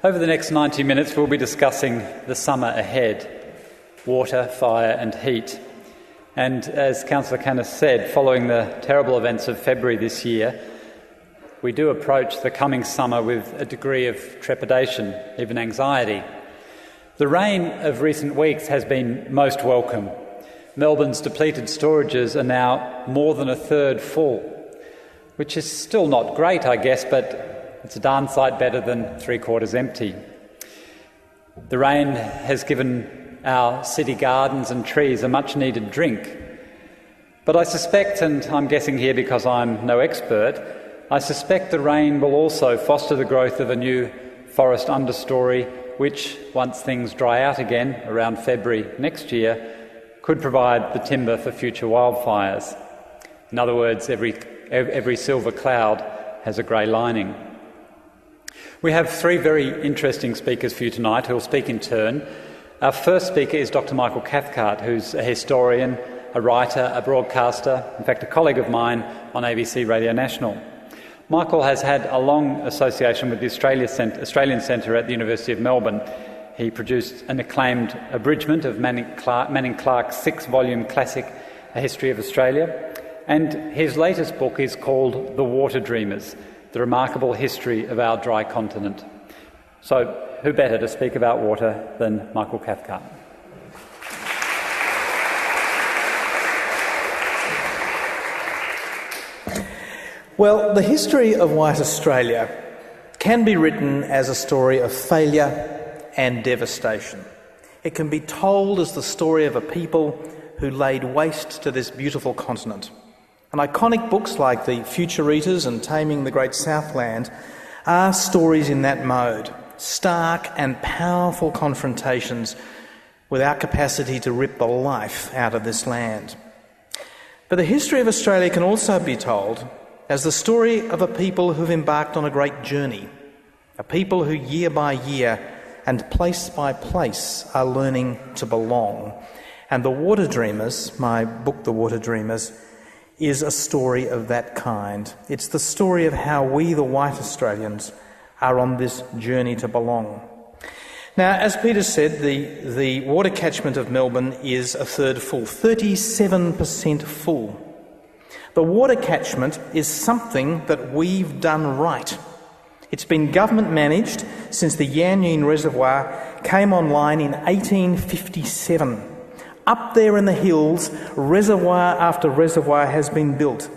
Over the next 90 minutes, we'll be discussing the summer ahead: water, fire and heat. And as Councillor Canis said, following the terrible events of February this year, we do approach the coming summer with a degree of trepidation, even anxiety. The rain of recent weeks has been most welcome. Melbourne's depleted storages are now more than a third full, which is still not great, I guess, but it's a darn sight better than three-quarters empty. The rain has given our city gardens and trees a much-needed drink. But I suspect, and I'm guessing here because I'm no expert, I suspect the rain will also foster the growth of a new forest understory, which, once things dry out again around February next year, could provide the timber for future wildfires. In other words, every silver cloud has a grey lining. We have three very interesting speakers for you tonight who will speak in turn. Our first speaker is Dr. Michael Cathcart, who's a historian, a writer, a broadcaster, in fact a colleague of mine on ABC Radio National. Michael has had a long association with the Australian Centre at the University of Melbourne. He produced an acclaimed abridgment of Manning Clark's 6-volume classic, A History of Australia, and his latest book is called The Water Dreamers, The Remarkable History of Our Dry Continent. So, who better to speak about water than Michael Cathcart? Well, the history of white Australia can be written as a story of failure and devastation. It can be told as the story of a people who laid waste to this beautiful continent. And iconic books like The Future Eaters and Taming the Great Southland are stories in that mode, stark and powerful confrontations with our capacity to rip the life out of this land. But the history of Australia can also be told as the story of a people who've embarked on a great journey, a people who year by year and place by place are learning to belong. And The Water Dreamers, my book The Water Dreamers, is a story of that kind. It's the story of how we, the white Australians, are on this journey to belong. Now, as Peter said, the water catchment of Melbourne is a third full, 37% full. The water catchment is something that we've done right. It's been government managed since the Yanyeen Reservoir came online in 1857. Up there in the hills, reservoir after reservoir has been built,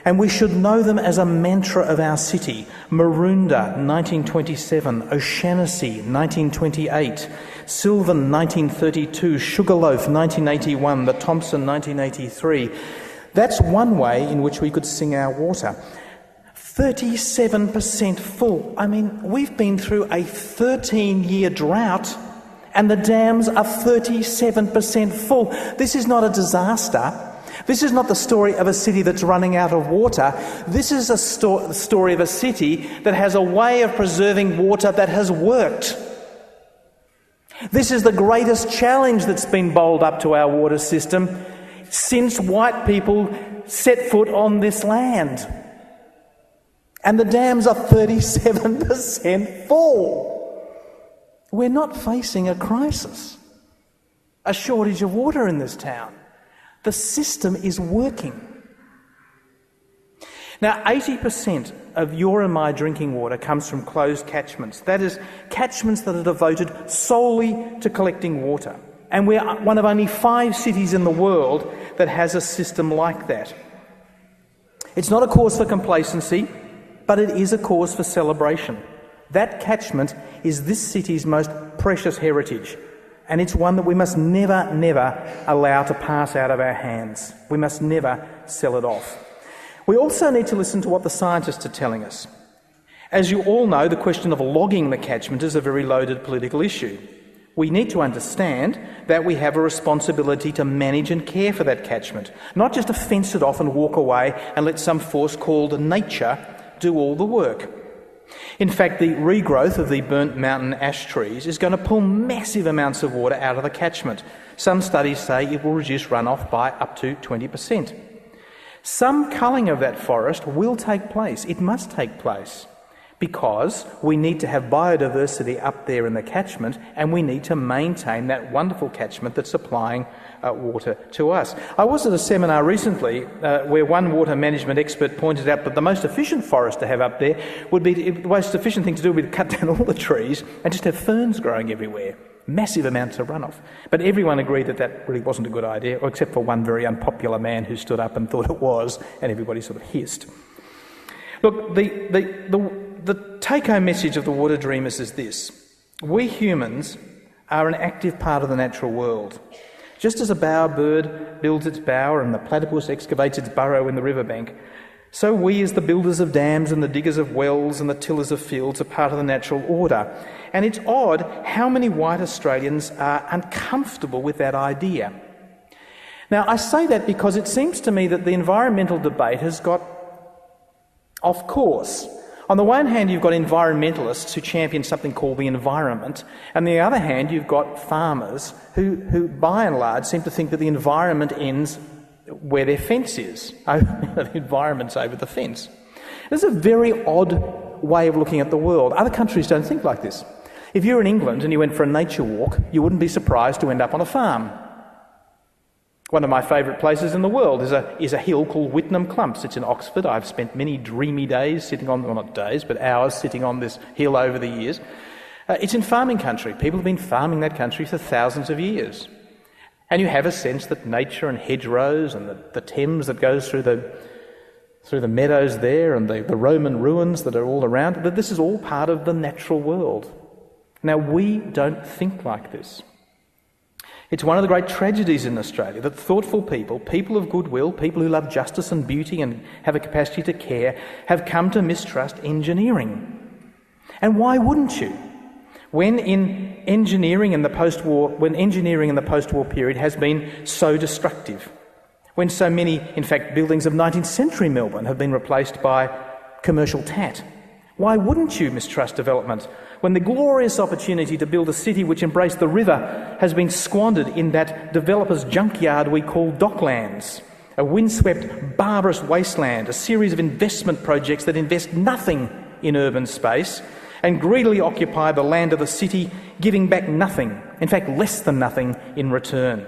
and we should know them as a mantra of our city. Maroondah, 1927, O'Shanassy, 1928, Sylvan, 1932, Sugarloaf, 1981, the Thompson, 1983. That's one way in which we could sing our water. 37% full. I mean, we've been through a 13-year drought and the dams are 37% full. This is not a disaster. This is not the story of a city that's running out of water. This is a story of a city that has a way of preserving water that has worked. This is the greatest challenge that's been bowled up to our water system since white people set foot on this land. And the dams are 37% full. We're not facing a crisis, a shortage of water in this town. The system is working. Now, 80% of your and my drinking water comes from closed catchments. That is, catchments that are devoted solely to collecting water. And we're one of only 5 cities in the world that has a system like that. It's not a cause for complacency, but it is a cause for celebration. That catchment is this city's most precious heritage, and it's one that we must never, never allow to pass out of our hands. We must never sell it off. We also need to listen to what the scientists are telling us. As you all know, the question of logging the catchment is a very loaded political issue. We need to understand that we have a responsibility to manage and care for that catchment, not just to fence it off and walk away and let some force called nature do all the work. In fact, the regrowth of the burnt mountain ash trees is going to pull massive amounts of water out of the catchment. Some studies say it will reduce runoff by up to 20%. Some culling of that forest will take place. It must take place. because we need to have biodiversity up there in the catchment, and we need to maintain that wonderful catchment that's supplying water to us. I was at a seminar recently where one water management expert pointed out that the most efficient forest to have up there would be, the most efficient thing to do would be to cut down all the trees and just have ferns growing everywhere. Massive amounts of runoff. But everyone agreed that that really wasn't a good idea, except for one very unpopular man who stood up and thought it was, and everybody sort of hissed. Look, the take-home message of the Water Dreamers is this: we humans are an active part of the natural world. Just as a bowerbird builds its bower and the platypus excavates its burrow in the riverbank, so we as the builders of dams and the diggers of wells and the tillers of fields are part of the natural order. And it's odd how many white Australians are uncomfortable with that idea. Now, I say that because it seems to me that the environmental debate has got off course. On the one hand, you've got environmentalists who champion something called the environment, and on the other hand, you've got farmers who by and large, seem to think that the environment ends where their fence is. The environment's over the fence. This is a very odd way of looking at the world. Other countries don't think like this. If you're in England and you went for a nature walk, you wouldn't be surprised to end up on a farm. One of my favourite places in the world is a hill called Whitnam Clumps. It's in Oxford. I've spent many dreamy days sitting on, well, not days, but hours sitting on this hill over the years. It's in farming country. People have been farming that country for thousands of years. And you have a sense that nature and hedgerows and the Thames that goes through the meadows there and the Roman ruins that are all around, that this is all part of the natural world. Now, we don't think like this. It's one of the great tragedies in Australia that thoughtful people, people of goodwill, people who love justice and beauty and have a capacity to care, have come to mistrust engineering. And why wouldn't you? When engineering in the post-war period has been so destructive, when so many, in fact, buildings of 19th century Melbourne have been replaced by commercial tat, why wouldn't you mistrust development when the glorious opportunity to build a city which embraced the river has been squandered in that developer's junkyard we call Docklands, a windswept, barbarous wasteland, a series of investment projects that invest nothing in urban space and greedily occupy the land of the city, giving back nothing, in fact less than nothing, in return?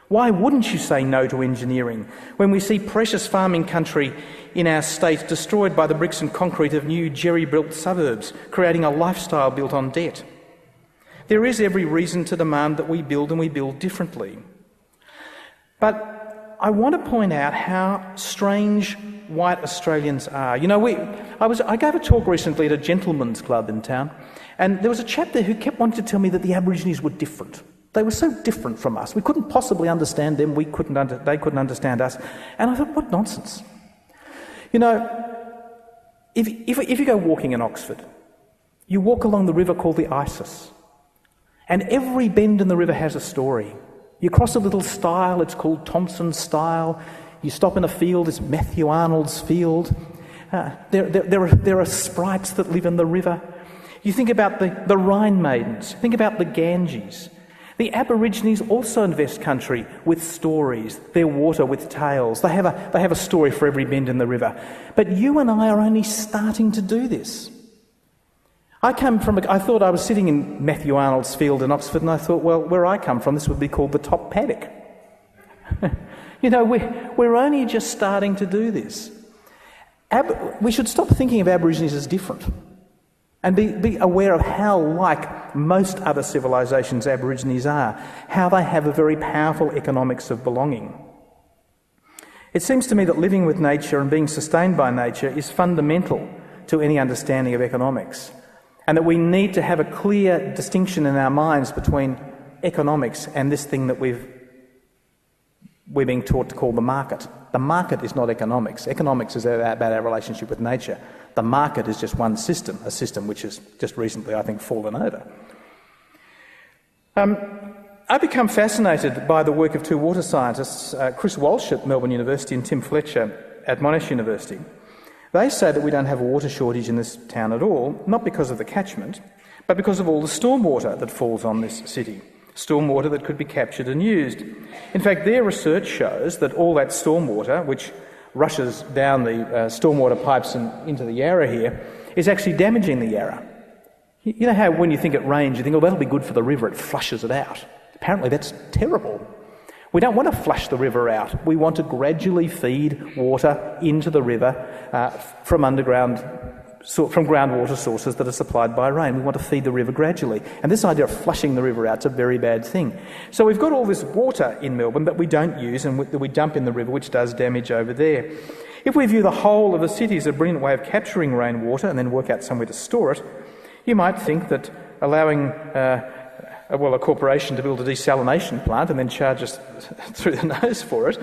Why wouldn't you say no to engineering when we see precious farming country in our state destroyed by the bricks and concrete of new jerry-built suburbs, creating a lifestyle built on debt? There is every reason to demand that we build, and we build differently. But I want to point out how strange white Australians are. You know, I gave a talk recently at a gentleman's club in town, and there was a chap there who kept wanting to tell me that the Aborigines were different. They were so different from us. We couldn't possibly understand them. They couldn't understand us. And I thought, what nonsense. You know, if you go walking in Oxford, you walk along the river called the Isis, and every bend in the river has a story. You cross a little stile, it's called Thompson's Stile. You stop in a field, it's Matthew Arnold's field. There are sprites that live in the river. You think about the Rhine Maidens, think about the Ganges. The Aborigines also invest country with stories, their water with tales. They have a story for every bend in the river. But you and I are only starting to do this. I thought I was sitting in Matthew Arnold's field in Oxford, and I thought, well, where I come from, this would be called the top paddock. You know, we're only just starting to do this. We should stop thinking of Aborigines as different and be aware of how like most other civilisations Aborigines are, how they have a very powerful economics of belonging. It seems to me that living with nature and being sustained by nature is fundamental to any understanding of economics, and that we need to have a clear distinction in our minds between economics and this thing that we're being taught to call the market. The market is not economics. Economics is about our relationship with nature. The market is just one system, a system which has just recently, I think, fallen over. I've become fascinated by the work of two water scientists, Chris Walsh at Melbourne University and Tim Fletcher at Monash University. They say that we don't have a water shortage in this town at all, not because of the catchment, but because of all the stormwater that falls on this city. Stormwater that could be captured and used. In fact, their research shows that all that stormwater, which rushes down the stormwater pipes and into the Yarra here, is actually damaging the Yarra. You know how when you think it rains, you think, oh, that'll be good for the river, it flushes it out. Apparently that's terrible. We don't want to flush the river out. We want to gradually feed water into the river from groundwater sources that are supplied by rain. We want to feed the river gradually. And this idea of flushing the river out is a very bad thing. So we've got all this water in Melbourne that we don't use and that we dump in the river, which does damage over there. If we view the whole of the city as a brilliant way of capturing rainwater and then work out somewhere to store it, you might think that allowing a corporation to build a desalination plant and then charge us through the nose for it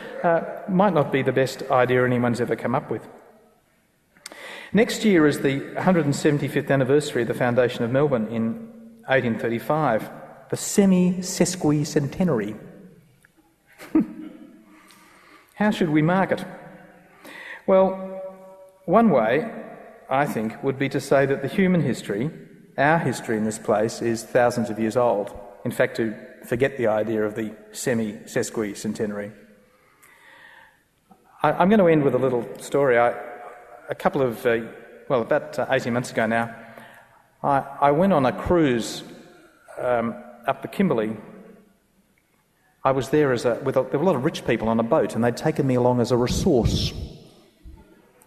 might not be the best idea anyone's ever come up with. Next year is the 175th anniversary of the foundation of Melbourne in 1835, the semi-sesquicentenary. How should we mark it? Well, one way, I think, would be to say that the human history, our history in this place, is thousands of years old. In fact, to forget the idea of the semi-sesquicentenary. I'm going to end with a little story. About 18 months ago now, I went on a cruise up the Kimberley. I was there there were a lot of rich people on a boat, and they'd taken me along as a resource.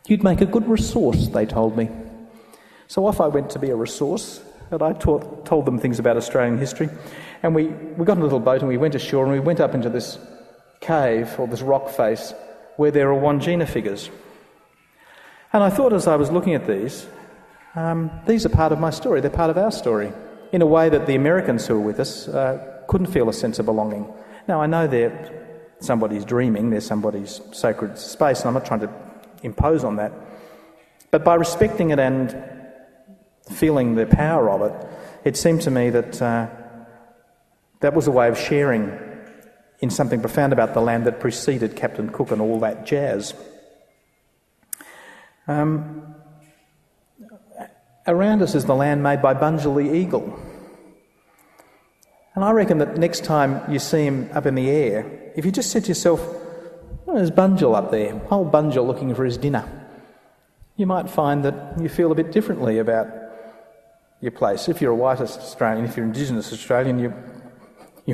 You'd make a good resource, they told me. So off I went to be a resource, and I told them things about Australian history. And we got in a little boat and we went ashore and we went up into this cave, or this rock face, where there are Wandjina figures. And I thought as I was looking at these are part of my story, they're part of our story, in a way that the Americans who were with us couldn't feel a sense of belonging. Now, I know they're somebody's dreaming, they're somebody's sacred space, and I'm not trying to impose on that. But by respecting it and feeling the power of it, it seemed to me that that was a way of sharing in something profound about the land that preceded Captain Cook and all that jazz. Around us is the land made by Bunjil the eagle. And I reckon that next time you see him up in the air, if you just said to yourself, oh, there's Bunjil up there, old Bunjil looking for his dinner, you might find that you feel a bit differently about your place. If you're a white Australian, if you're Indigenous Australian, you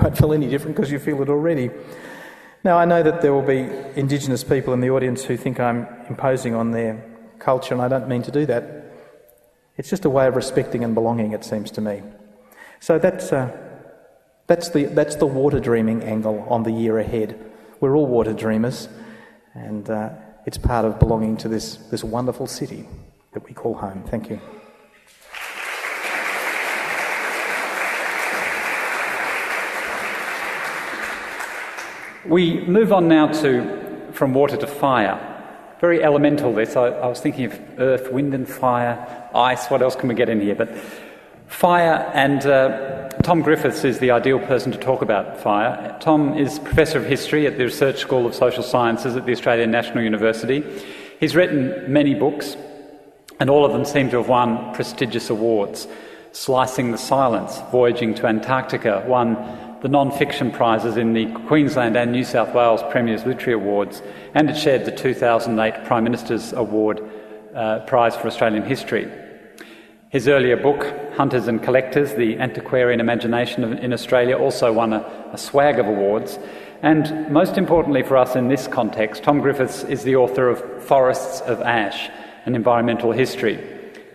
won't feel any different because you feel it already. Now, I know that there will be Indigenous people in the audience who think I'm imposing on their culture, and I don't mean to do that. It's just a way of respecting and belonging, it seems to me. So that's the water dreaming angle on the year ahead. We're all water dreamers, and it's part of belonging to this wonderful city that we call home. Thank you. We move on now from water to fire. Very elemental this. I was thinking of earth, wind and fire, ice. What else can we get in here? But fire, and Tom Griffiths is the ideal person to talk about fire. Tom is Professor of History at the Research School of Social Sciences at the Australian National University. He's written many books, and all of them seem to have won prestigious awards. Slicing the Silence, Voyaging to Antarctica, won the non-fiction prizes in the Queensland and New South Wales Premier's Literary Awards, and it shared the 2008 Prime Minister's Award Prize for Australian History. His earlier book, Hunters and Collectors, The Antiquarian Imagination in Australia, also won a swag of awards. And most importantly for us in this context, Tom Griffiths is the author of Forests of Ash, An Environmental History,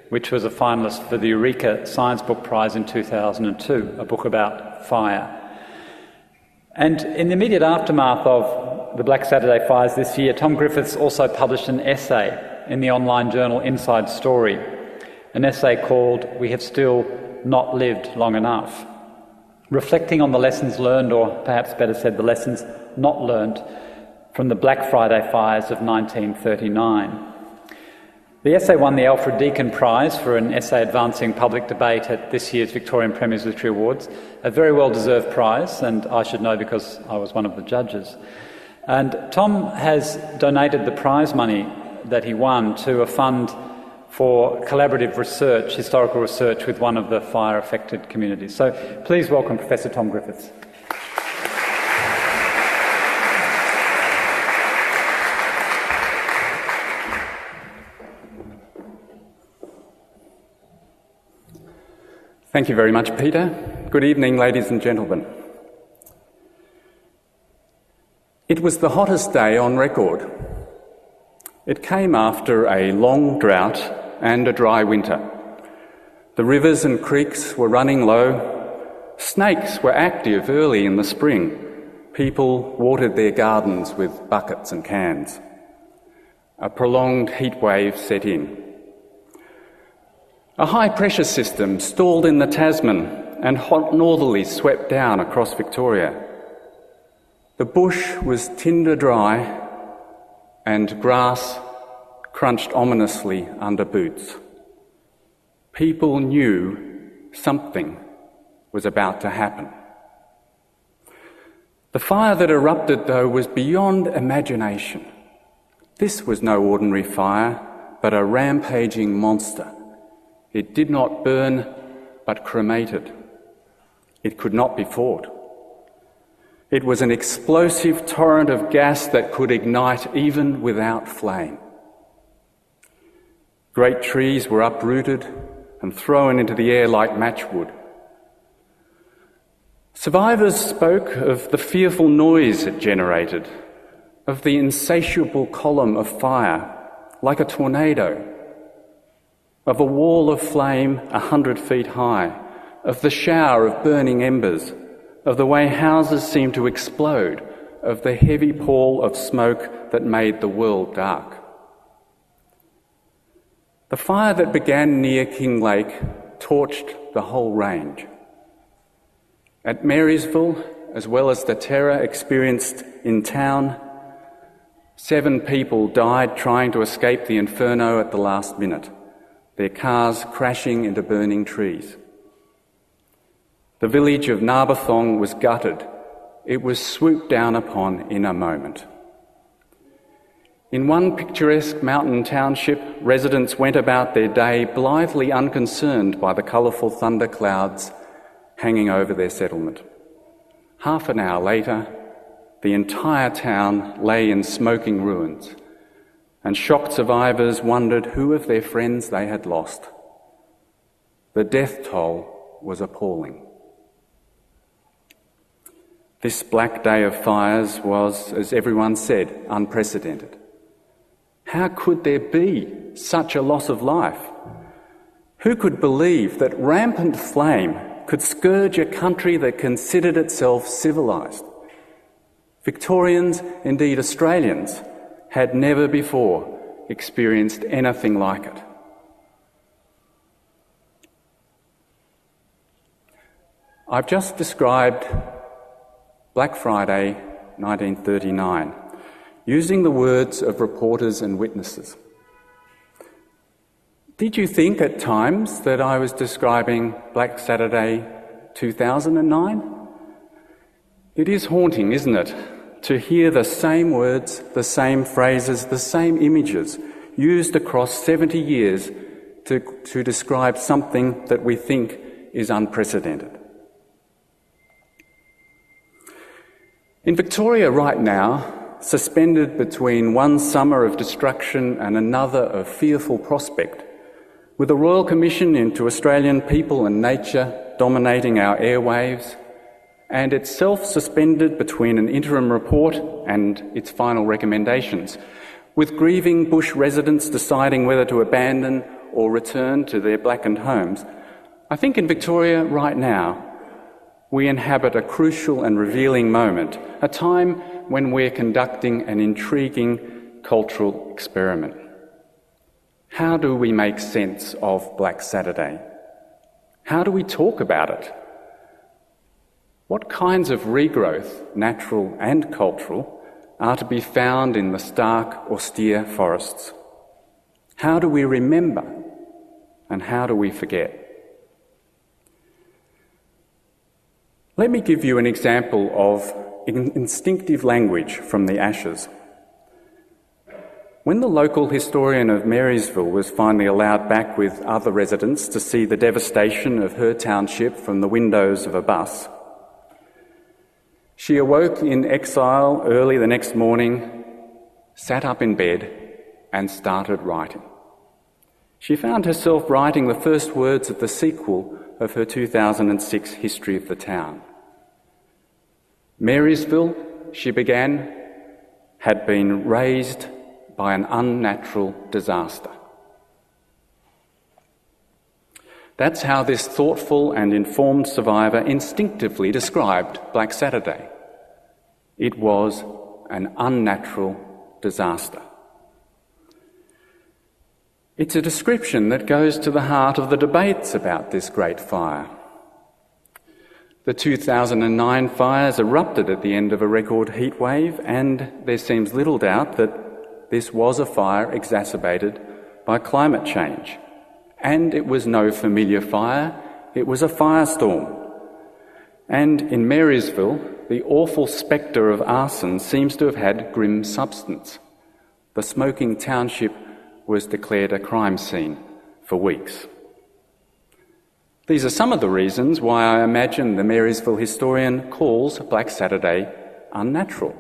which was a finalist for the Eureka Science Book Prize in 2002, a book about fire. And in the immediate aftermath of the Black Saturday fires this year, Tom Griffiths also published an essay in the online journal Inside Story, an essay called We Have Still Not Lived Long Enough, reflecting on the lessons learned, or perhaps better said, the lessons not learned from the Black Friday fires of 1939. The essay won the Alfred Deakin Prize for an essay advancing public debate at this year's Victorian Premier's Literary Awards, a very well-deserved prize, and I should know because I was one of the judges. And Tom has donated the prize money that he won to a fund for collaborative research, historical research, with one of the fire-affected communities. So please welcome Professor Tom Griffiths. Thank you very much, Peter. Good evening, ladies and gentlemen. It was the hottest day on record. It came after a long drought and a dry winter. The rivers and creeks were running low. Snakes were active early in the spring. People watered their gardens with buckets and cans. A prolonged heat wave set in. A high-pressure system stalled in the Tasman and hot northerlies swept down across Victoria. The bush was tinder dry and grass crunched ominously under boots. People knew something was about to happen. The fire that erupted, though, was beyond imagination. This was no ordinary fire, but a rampaging monster. It did not burn, but cremated. It could not be fought. It was an explosive torrent of gas that could ignite even without flame. Great trees were uprooted and thrown into the air like matchwood. Survivors spoke of the fearful noise it generated, of the insatiable column of fire, like a tornado, of a wall of flame 100 feet high, of the shower of burning embers, of the way houses seemed to explode, of the heavy pall of smoke that made the world dark. The fire that began near King torched the whole range. At Marysville, as well as the terror experienced in town, 7 people died trying to escape the inferno at the last minute, their cars crashing into burning trees. The village of Narberthong was gutted. It was swooped down upon in a moment. In one picturesque mountain township, residents went about their day blithely unconcerned by the colourful thunder clouds hanging over their settlement. Half an hour later, the entire town lay in smoking ruins, and shocked survivors wondered who of their friends they had lost. The death toll was appalling. This black day of fires was, as everyone said, unprecedented. How could there be such a loss of life? Who could believe that rampant flame could scourge a country that considered itself civilised? Victorians, indeed Australians, had never before experienced anything like it. I've just described Black Friday 1939, using the words of reporters and witnesses. Did you think at times that I was describing Black Saturday 2009? It is haunting, isn't it, to hear the same words, the same phrases, the same images used across 70 years to describe something that we think is unprecedented. In Victoria right now, suspended between one summer of destruction and another of fearful prospect, with a Royal Commission into Australian people and nature dominating our airwaves, and itself suspended between an interim report and its final recommendations, with grieving bush residents deciding whether to abandon or return to their blackened homes, I think in Victoria right now we inhabit a crucial and revealing moment, a time when we're conducting an intriguing cultural experiment. How do we make sense of Black Saturday? How do we talk about it? What kinds of regrowth, natural and cultural, are to be found in the stark, austere forests? How do we remember and how do we forget? Let me give you an example of instinctive language from the ashes. When the local historian of Marysville was finally allowed back with other residents to see the devastation of her township from the windows of a bus, she awoke in exile early the next morning, sat up in bed and started writing. she found herself writing the first words of the sequel of her 2006 history of the town. Marysville, she began, had been razed by an unnatural disaster. That's how this thoughtful and informed survivor instinctively described Black Saturday. It was an unnatural disaster. It's a description that goes to the heart of the debates about this great fire. The 2009 fires erupted at the end of a record heat wave, and there seems little doubt that this was a fire exacerbated by climate change. And it was no familiar fire, it was a firestorm. And in Marysville, the awful spectre of arson seems to have had grim substance. The smoking township was declared a crime scene for weeks. These are some of the reasons why I imagine the Marysville historian calls Black Saturday unnatural.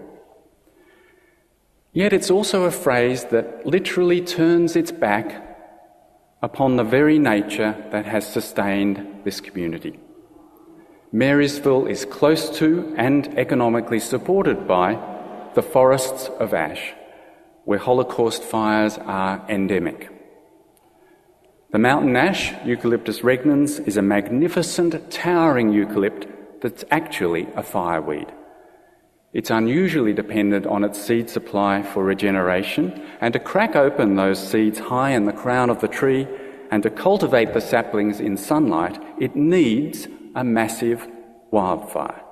Yet it's also a phrase that literally turns its back upon the very nature that has sustained this community. Marysville is close to and economically supported by the forests of ash, where Holocaust fires are endemic. The mountain ash, Eucalyptus regnans, is a magnificent, towering eucalypt that's actually a fireweed. It's unusually dependent on its seed supply for regeneration, and to crack open those seeds high in the crown of the tree and to cultivate the saplings in sunlight, it needs a massive wildfire.